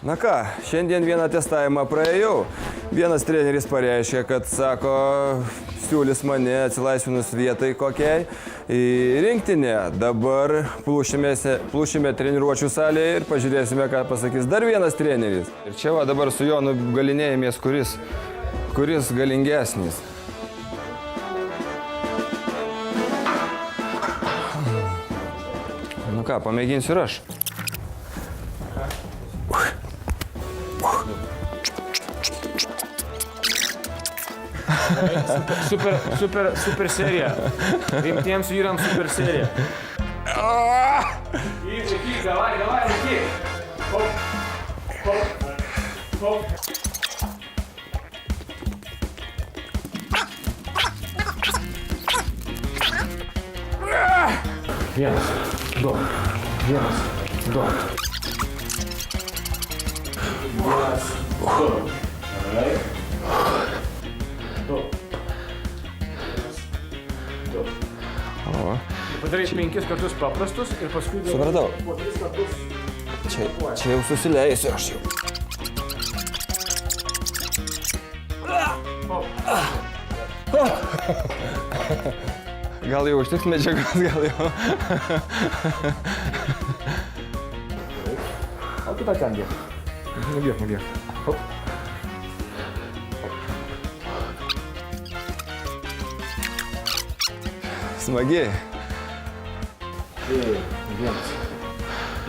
Na ką, šiandien vieną testavimą praėjau. Vienas treneris pareiškė, kad, sako, siūlys mane atsilaisvinus vietai kokiai į rinktinę. Dabar plūšime treniruočių salėje ir pažiūrėsime, ką pasakys dar vienas treneris. Ir čia va dabar su Jonu galinėjamės, kuris galingesnis. Nu ką, pamėginsiu ir aš. Super serija. Rimtiems vyrams super serija. Laikyk, davai, laikyk. Hop. Vienas, du. Gerai. Padarai 5 kartus paprastus ir paskui... Supratau. Po 3 kartus... Čia jau susileisiu aš jau. Gal jau užtiks medžiagos, gal jau. O kitą ten dėk. Nubėk. Hop. Smagiai. Ir 1,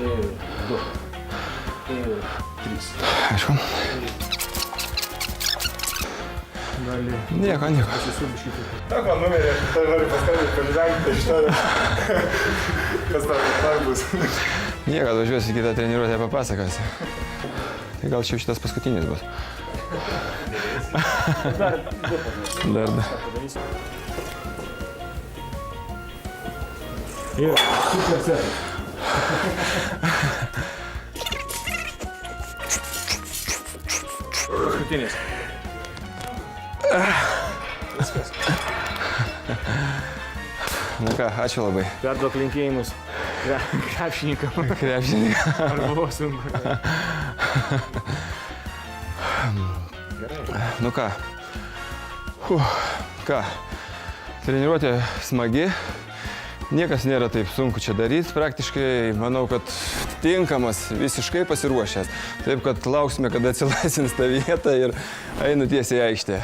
ir 2, ir 3. Aišku. Gali... Nieko. Pasisubiškyti. Tak, man numerį, aš tai noriu paskambinti, pažvengti iš tavę. Kas tau bus? Nieko, atvažiuosi kitą treniruotę papasakosiu. Tai gal čia šitas paskutinis bus. Dar. Ir super setas. Paskutinis. Viskas. Na ką, ačiū labai. Perduok linkėjimus krepšininkam. Ar buvo sunku? Nu ką. Ką. Treniruotė smagi. Niekas nėra taip sunku čia daryti. Praktiškai manau, kad tinkamas, visiškai pasiruošęs. Taip, kad lauksime, kada atsilaisvins tą vietą ir einu tiesiai į aikštę.